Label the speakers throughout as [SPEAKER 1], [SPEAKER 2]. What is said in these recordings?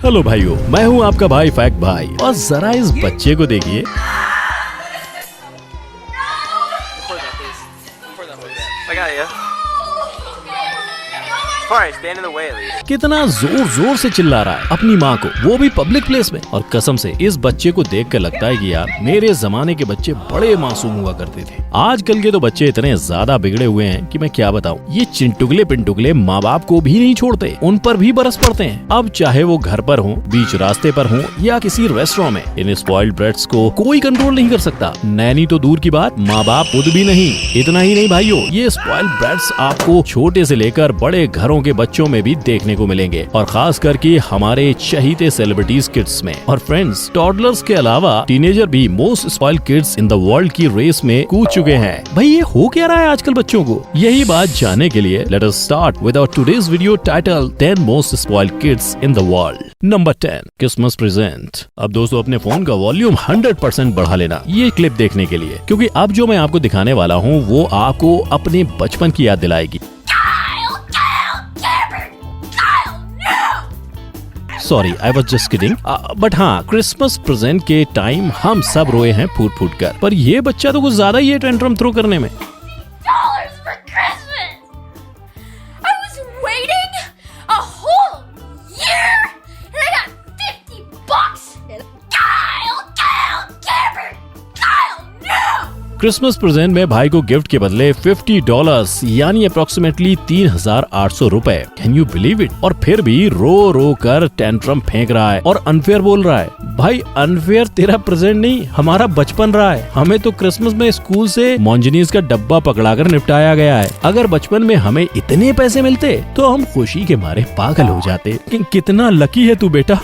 [SPEAKER 1] Hello भाइयों, मैं हूँ आपका भाई फैक्ट भाई और जरा इस बच्चे को देखिए। कितना जोर जोर से चिल्ला रहा है अपनी माँ को, वो भी पब्लिक प्लेस में। और कसम से इस बच्चे को देख कर लगता है कि यार मेरे जमाने के बच्चे बड़े मासूम हुआ करते थे। आजकल के तो बच्चे इतने ज्यादा बिगड़े हुए हैं कि मैं क्या बताऊं। ये चिंटुगले पिंटुगले माँ बाप को भी नहीं छोड़ते, उन पर भी बरस पड़ते हैं। अब चाहे वो घर पर हो, बीच रास्ते पर हो या किसी रेस्टोरेंट में, इन स्पॉइल्ड ब्रेट्स को कोई कंट्रोल नहीं कर सकता। नैनी तो दूर की बात, माँ बाप खुद भी नहीं। इतना ही नहीं भाइयों, ये स्पॉइल्ड ब्रेट्स आपको छोटे से लेकर बड़े घरों के बच्चों में भी देखने को मिलेंगे, और खास करके हमारे चहीते सेलिब्रिटीज किड्स में। और फ्रेंड्स, टॉडलर्स के अलावा टीनेजर भी most spoiled kids in the world की रेस में कूद चुके हैं। भाई ये हो क्या रहा है आजकल बच्चों को? यही बात जानने के लिए let us start with our today's video title 10 most spoiled kids in the world. Number 10, Christmas present. अब दोस्तों अपने फोन का वॉल्यूम 100% बढ़ा लेना ये क्लिप देखने के लिए, क्योंकि अब जो मैं आपको दिखाने वाला हूँ वो आपको अपने बचपन की याद दिलाएगी। Sorry, I was just kidding. But हाँ, क्रिसमस प्रेजेंट के टाइम हम सब रोए हैं फूट फूट कर, पर ये बच्चा तो कुछ ज्यादा ही है टेंट्रम थ्रो करने में। क्रिसमस प्रेजेंट में भाई को गिफ्ट के बदले $50 यानी अप्रोक्सीमेटली 3,800 रुपए। Can you believe it? और फिर भी रो रो कर टेंट्रम फेंक रहा है और अनफेयर बोल रहा है। भाई अनफेयर तेरा प्रेजेंट नहीं, हमारा बचपन रहा है। हमें तो क्रिसमस में स्कूल से मोंजनीज का डब्बा पकड़ाकर निपटाया गया है। अगर बचपन में हमें इतने पैसे मिलते तो हम खुशी के मारे पागल हो जाते। कितना लकी है तू बेटा,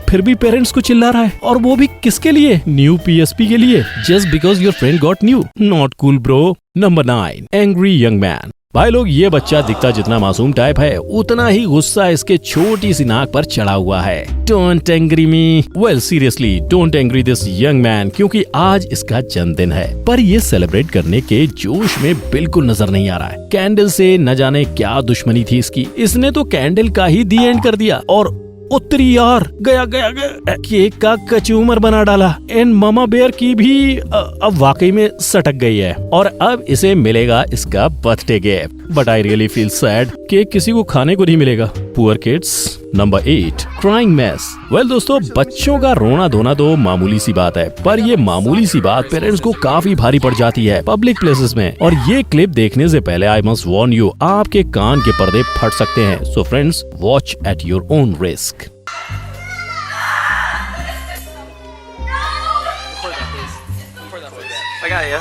[SPEAKER 1] फिर भी पेरेंट्स को चिल्ला रहा है, और वो भी किसके लिए? न्यू PSP के लिए, just because your friend got new. Not cool bro. Number 9, angry young man. भाई लोग, ये बच्चा दिखता जितना मासूम टाइप है, उतना ही गुस्सा इसके छोटी सी नाक पर चढ़ा हुआ है। Don't angry me. Well seriously, don't angry this young man, क्योंकि आज इसका जन्मदिन है। पर ये सेलिब्रेट करने के जोश में बिल्कुल नजर नहीं आ रहा है। कैंडल से न जाने क्या दुश्मनी थी इसकी, इसने तो कैंडल का ही दी एंड कर दिया और उत्तरी यार गया केक का कचूमर बना डाला। एंड मामा बेयर की भी अब वाकई में सटक गई है, और अब इसे मिलेगा इसका birthday gift. But I really feel sad, cake किसी को खाने को नहीं मिलेगा। Poor kids. Number 8, crying mess. Well दोस्तों, बच्चों का रोना धोना तो मामूली सी बात है, पर ये मामूली सी बात पेरेंट्स को काफी भारी पड़ जाती है पब्लिक प्लेसेस में। और ये क्लिप देखने से पहले आई मस्ट वार्न यू, आपके कान के पर्दे फट सकते हैं। So friends, watch at your own risk.
[SPEAKER 2] I got you.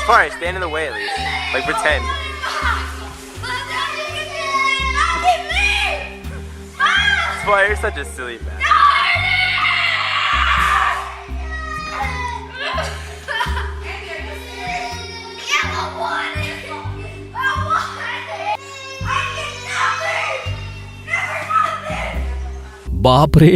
[SPEAKER 2] Fine, stand in the way at least. Like pretend. Why you're such a silly man.
[SPEAKER 1] बाप रे,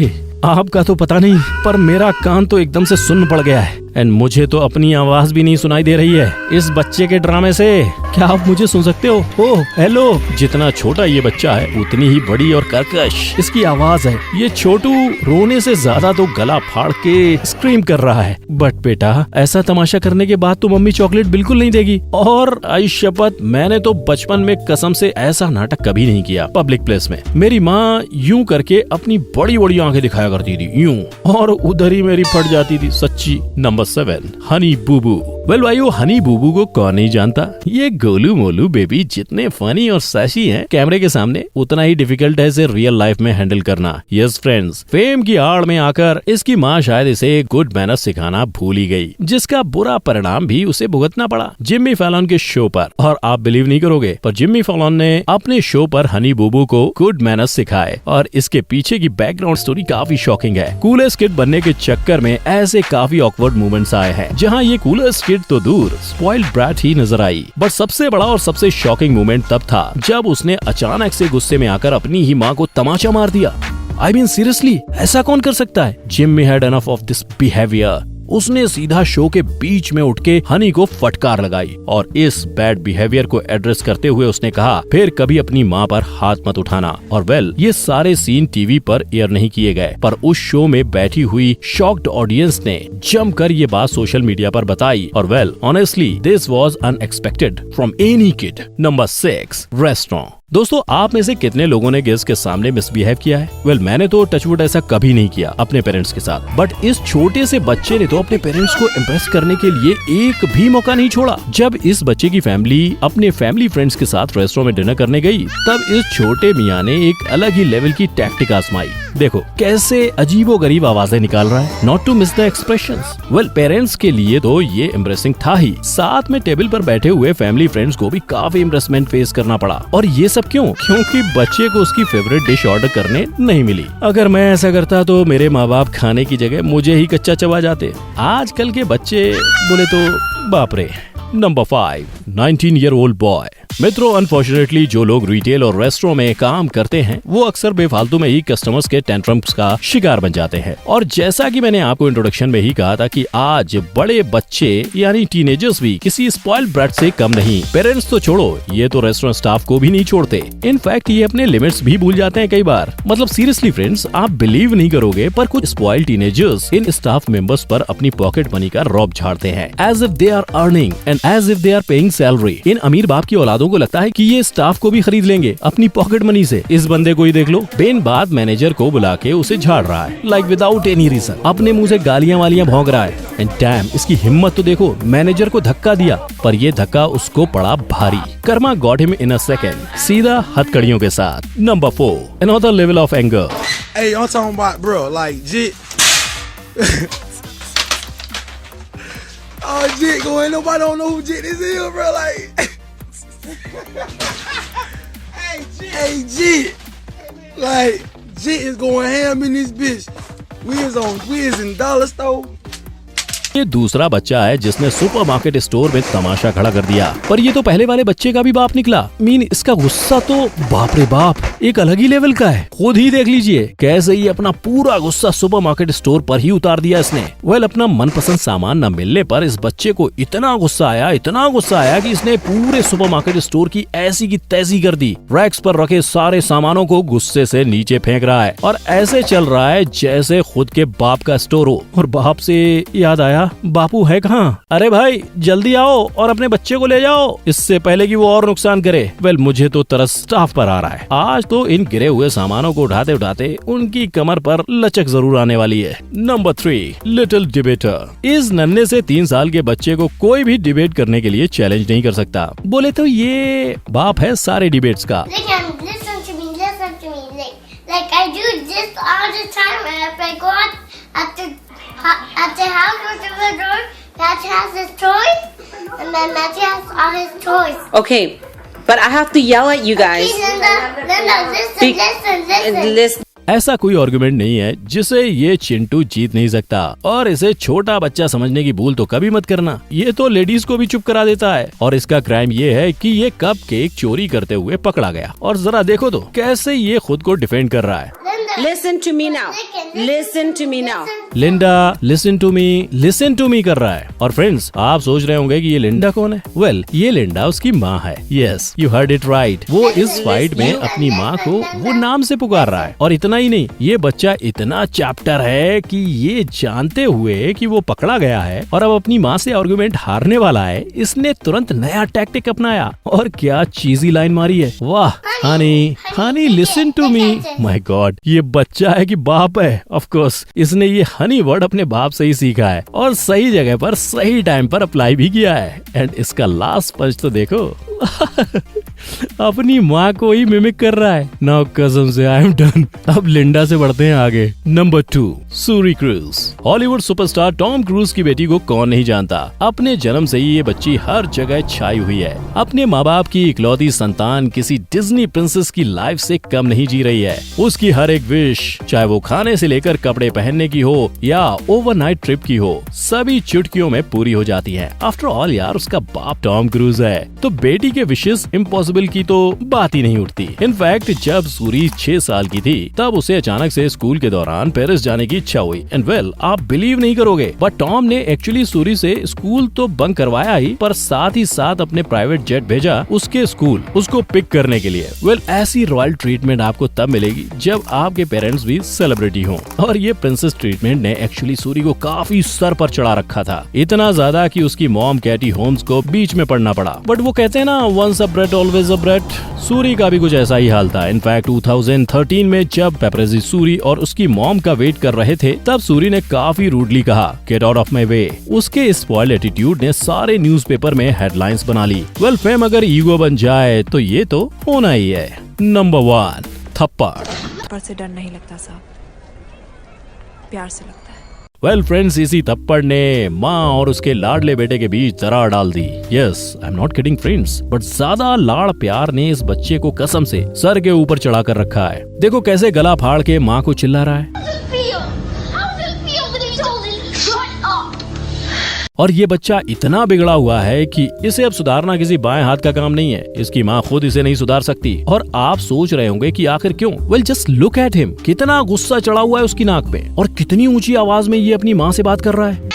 [SPEAKER 1] आपका तो पता नहीं, पर मेरा कान तो एकदम से सुन्न पड़ गया है। एंड मुझे तो अपनी आवाज भी नहीं सुनाई दे रही है इस बच्चे के ड्रामे से। क्या आप मुझे सुन सकते हो? Oh hello. जितना छोटा ये बच्चा है उतनी ही बड़ी और कर्कश इसकी आवाज है। ये छोटू रोने से ज्यादा तो गला फाड़ के स्क्रीम कर रहा है। बट बेटा, ऐसा तमाशा करने के बाद तो मम्मी चॉकलेट बिल्कुल नहीं देगी। और आई शपथ, मैंने तो बचपन में कसम से ऐसा नाटक कभी नहीं किया पब्लिक प्लेस में। मेरी माँ यूं करके अपनी बड़ी बड़ी आंखें दिखाया करती थी यूं, और उधर ही मेरी फट जाती थी सच्ची। नंबर 7, हनी बूबू। वेल भाइयों, हनी बूबू को कौन नहीं जानता। ये गोलू मोलू बेबी जितने फनी और सैशी हैं कैमरे के सामने, उतना ही डिफिकल्ट है इसे रियल लाइफ में हैंडल करना। यस फ्रेंड्स, फेम की आड़ में आकर इसकी माँ शायद इसे गुड मैनर्स सिखाना भूल ही गई, जिसका बुरा परिणाम भी उसे भुगतना पड़ा जिम्मी फैलन के शो पर। और आप बिलीव नहीं करोगे, पर जिम्मी फैलन ने अपने शो पर हनी बूबू को गुड मैनर्स सिखाए, और इसके पीछे की बैकग्राउंड स्टोरी काफी शॉकिंग है। कूलेस्ट किड बनने के चक्कर में ऐसे काफी ऑकवर्ड मोमेंट्स आए हैं, जहाँ ये कूलेस्ट किड तो दूर स्पॉइल्ड ब्रैट ही नजर आई। बट सबसे बड़ा और सबसे शॉकिंग मोमेंट तब था जब उसने अचानक से गुस्से में आकर अपनी ही माँ को तमाचा मार दिया। आई मीन सीरियसली, ऐसा कौन कर सकता है? Jimmy had enough of this behaviour उसने सीधा शो के बीच में उठ के हनी को फटकार लगाई और इस बैड बिहेवियर को एड्रेस करते हुए उसने कहा, फिर कभी अपनी माँ पर हाथ मत उठाना। और वेल, ये सारे सीन टीवी पर एयर नहीं किए गए, पर उस शो में बैठी हुई शॉक्ड ऑडियंस ने जमकर ये बात सोशल मीडिया पर बताई। और well, honestly this was unexpected from any kid. Number 6, restaurant. दोस्तों, आप में से कितने लोगों ने गेस्ट के सामने मिसबिहेव किया है? वेल, मैंने तो टचवुड ऐसा कभी नहीं किया अपने पेरेंट्स के साथ, बट इस छोटे से बच्चे ने तो अपने पेरेंट्स को इम्प्रेस करने के लिए एक भी मौका नहीं छोड़ा। जब इस बच्चे की फैमिली अपने फैमिली फ्रेंड्स के साथ रेस्टोरेंट में डिनर करने गई, तब इस छोटे मियाँ ने एक अलग ही लेवल की टैक्टिक आजमाई। देखो कैसे अजीबोगरीब आवाजें निकाल रहा है, not to miss the expressions. Well, parents के लिए तो ये इम्प्रेसिंग था ही, साथ में टेबल पर बैठे हुए फैमिली फ्रेंड्स को भी काफी इम्प्रेसमेंट फेस करना पड़ा। और ये सब क्यों? क्योंकि बच्चे को उसकी फेवरेट डिश ऑर्डर करने नहीं मिली। अगर मैं ऐसा करता तो मेरे माँ बाप खाने की जगह मुझे ही कच्चा चबा जाते। आजकल के बच्चे बोले तो बाप रे। Number 5, 19-year-old boy. मित्रों, अनफॉर्चुनेटली जो लोग रिटेल और रेस्टोरेंट में काम करते हैं वो अक्सर बेफालतू में ही कस्टमर्स के टेंट्रम्स का शिकार बन जाते हैं। और जैसा कि मैंने आपको इंट्रोडक्शन में ही कहा था कि आज बड़े बच्चे यानी टीनेजर्स भी किसी स्पॉइल्ड ब्रैट से कम नहीं। पेरेंट्स तो छोड़ो, ये तो रेस्टोरेंट स्टाफ को भी नहीं छोड़ते। इनफैक्ट ये अपने लिमिट्स भी भूल जाते हैं कई बार। मतलब सीरियसली फ्रेंड्स, आप बिलीव नहीं करोगे, पर कुछ स्पॉइल्ड टीनेजर्स इन स्टाफ मेंबर्स पर अपनी पॉकेट मनी का रौब झाड़ते हैं, as if they are earning and as if they are paying salary. इन अमीर बाप की औलादों को लगता है कि ये स्टाफ को भी खरीद लेंगे अपनी पॉकेट मनी से। इस बंदे को ही देख लो, बेन बात मैनेजर को बुला के उसे झाड़ रहा है, लाइक विदाउट एनी रीजन। अपने मुंह से गालियां वालियां भौंक रहा है। एंड डैम, इसकी हिम्मत तो देखो, मैनेजर को धक्का दिया, पर ये धक्का उसको पड़ा भारी। Karma got him in a second, सीधा हथकड़ियों के साथ। Number 4, another level of anger.
[SPEAKER 3] Hey, I'm talking about, bro, like, Jit. Oh, Jit going, nobody don't know who Jit is here, bro, like. Hey, Jit. Like, Jit is going ham in this bitch. We is in dollar store.
[SPEAKER 1] ये दूसरा बच्चा है जिसने supermarket store में तमाशा खड़ा कर दिया, पर ये तो पहले वाले बच्चे का भी बाप निकला। इसका गुस्सा तो बाप रे बाप एक अलग ही लेवल का है। खुद ही देख लीजिए कैसे ये अपना पूरा गुस्सा सुपरमार्केट स्टोर पर ही उतार दिया इसने। वेल, अपना मनपसंद सामान न मिलने पर इस बच्चे को इतना गुस्सा आया कि इसने पूरे सुपरमार्केट स्टोर की ऐसी की तैसी कर दी। रैक्स पर रखे सारे सामानों को गुस्से से नीचे फेंक रहा है और ऐसे चल रहा है जैसे खुद के बाप का स्टोर हो। और बाप से याद आया, बापू है कहाँ? अरे भाई जल्दी आओ और अपने बच्चे को ले जाओ, इससे पहले कि वो और नुकसान करे। वेल, मुझे तो तरस स्टाफ पर आ रहा है। आज तो इन गिरे हुए सामानों को उठाते उठाते उनकी कमर पर लचक जरूर आने वाली है। Number 3, little debater. इस नन्हे से 3 साल के बच्चे को कोई भी डिबेट करने के लिए चैलेंज नहीं कर सकता। बोले तो ये बाप है सारे डिबेट्स का।
[SPEAKER 4] Listen to me. Like I do this all the time. If I go out at the house or to the door, Matthew has his toys, and then Matthew has all his toys.
[SPEAKER 5] Okay, but I have to yell at you guys.
[SPEAKER 4] Okay, Linda, listen.
[SPEAKER 1] ऐसा कोई argument नहीं है जिसे ये चिंटू जीत नहीं सकता, और इसे छोटा बच्चा समझने की भूल तो कभी मत करना। ये तो लेडीज को भी चुप करा देता है, और इसका क्राइम ये है कि ये कप केक चोरी करते हुए पकड़ा गया। और जरा देखो तो कैसे ये खुद को डिफेंड कर रहा है।
[SPEAKER 5] Listen to me now. Listen to me now.
[SPEAKER 1] Linda, listen to me कर रहा है। और फ्रेंड्स, आप सोच रहे होंगे कि ये लिंडा कौन है? वेल, ये लिंडा उसकी माँ है। Yes, you heard it right. वो इस फाइट में अपनी माँ को वो नाम से पुकार रहा है। और इतना ही नहीं, ये बच्चा इतना चैप्टर है कि ये जानते हुए कि वो पकड़ा गया है और अब अपनी माँ से आर्गुमेंट हारने वाला है, इसने तुरंत नया टैक्टिक अपनाया और क्या चीजी लाइन मारी है। वाह, honey listen to me. My God, ये बच्चा है कि बाप है? ऑफ कोर्स, इसने ये हनी वर्ड अपने बाप से ही सीखा है और सही जगह पर सही टाइम पर अप्लाई भी किया है। एंड इसका लास्ट पंच तो देखो अपनी माँ को ही मिमिक कर रहा है। नाउ कसम से आई एम डन। अब लिंडा से बढ़ते हैं आगे। Number 2, Suri cruise. Hollywood superstar Tom cruise की बेटी को कौन नहीं जानता। अपने जन्म से ही ये बच्ची हर जगह छाई हुई है। अपने माँ बाप की इकलौती संतान किसी डिज्नी प्रिंसेस की लाइफ से कम नहीं जी रही है। उसकी हर एक विश, चाहे वो खाने से लेकर कपड़े पहनने की हो या ओवरनाइट ट्रिप की हो, सभी चुटकियों में पूरी हो जाती है। आफ्टर ऑल यार, उसका बाप टॉम क्रूज है, तो बेटी के विशेष इम्पॉसिबल इम्पॉसिबल की तो बात ही नहीं उठती। इनफैक्ट जब सूरी 6 साल की थी तब उसे अचानक से स्कूल के दौरान पेरिस जाने की इच्छा हुई। एंड वेल, आप बिलीव नहीं करोगे, बट टॉम ने एक्चुअली सूरी से स्कूल तो बंक करवाया ही, पर साथ ही साथ अपने प्राइवेट जेट भेजा उसके स्कूल उसको पिक करने के लिए। वेल, ऐसी रॉयल ट्रीटमेंट आपको तब मिलेगी जब आपके पेरेंट्स भी सेलिब्रिटी हों। और ये प्रिंसेस ट्रीटमेंट ने एक्चुअली सूरी को काफी सर पर चढ़ा रखा था, इतना ज्यादा कि उसकी मॉम कैटी होम्स को बीच में पड़ना पड़ा। बट वो कहते हैं ना, once a brat always a brat, Suri का भी कुछ ऐसा ही हाल था। इनफैक्ट 2013 में जब पेपरेजी सूरी और उसकी मॉम का वेट कर रहे थे, तब सूरी ने काफी रूडली कहा, गेट आउट ऑफ माई वे। उसके इस स्पॉइल्ड एटीट्यूड ने सारे न्यूज़पेपर में हेडलाइंस बना ली। वेल, फेम अगर ईगो बन जाए तो ये तो होना ही है। नंबर 1, थप्पड़।
[SPEAKER 6] से डर नहीं लगता साहब, प्यार से लगता है।
[SPEAKER 1] वेल फ्रेंड्स, इसी थप्पड़ ने माँ और उसके लाडले बेटे के बीच दरार डाल दी। Yes, I am not kidding friends, but ज्यादा लाड़ प्यार ने इस बच्चे को कसम से सर के ऊपर चढ़ा कर रखा है। देखो कैसे गला फाड़ के माँ को चिल्ला रहा है। और ये बच्चा इतना बिगड़ा हुआ है कि इसे अब सुधारना किसी बाएं हाथ का काम नहीं है। इसकी माँ खुद इसे नहीं सुधार सकती। और आप सोच रहे होंगे कि आखिर क्यों? Well, just look at him, कितना गुस्सा चढ़ा हुआ है उसकी नाक पे, और कितनी ऊंची आवाज में ये अपनी माँ से बात कर रहा है।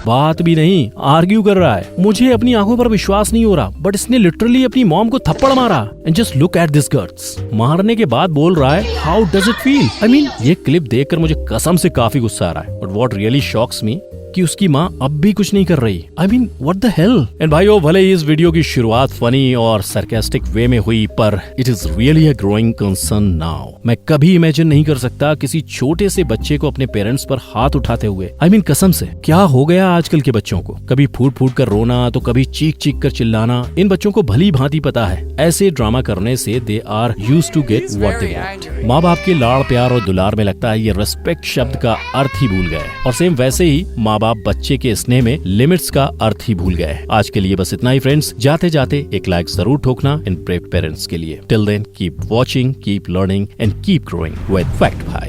[SPEAKER 1] बात भी नहीं, आर्ग्यू कर रहा है। मुझे अपनी आंखों पर विश्वास नहीं हो रहा, बट इसने लिटरली अपनी मॉम को थप्पड़ मारा। And just look at this guts. मारने के बाद बोल रहा है, how does it feel? I mean, ये क्लिप देखकर मुझे कसम से काफी गुस्सा आ रहा है। बट व्हाट रियली शॉक्स मी कि उसकी माँ अब भी कुछ नहीं कर रही। I mean, what the hell? And भाइयों, भले ही इस वीडियो की शुरुआत फनी और सरकास्टिक वे में हुई, पर it is really a growing concern now. मैं कभी इमेजिन नहीं कर सकता किसी छोटे से बच्चे को अपने पेरेंट्स पर हाथ उठाते हुए। आई मीन, कसम से, क्या हो गया आजकल के बच्चों को? कभी फूट फूट कर रोना तो कभी चीख चीख कर चिल्लाना। इन बच्चों को भली भांति पता है, ऐसे ड्रामा करने से they are used to get what they want. माँ बाप के लाड़ प्यार और दुलार में लगता है ये रेस्पेक्ट शब्द का अर्थ ही भूल गए। और सेम वैसे ही माँ बाप बच्चे के स्नेह में लिमिट्स का अर्थ ही भूल गए। आज के लिए बस इतना ही फ्रेंड्स। जाते जाते एक लाइक जरूर ठोकना इन ब्रेव पेरेंट्स के लिए। Till then, keep watching, keep learning and keep growing with fact भाई।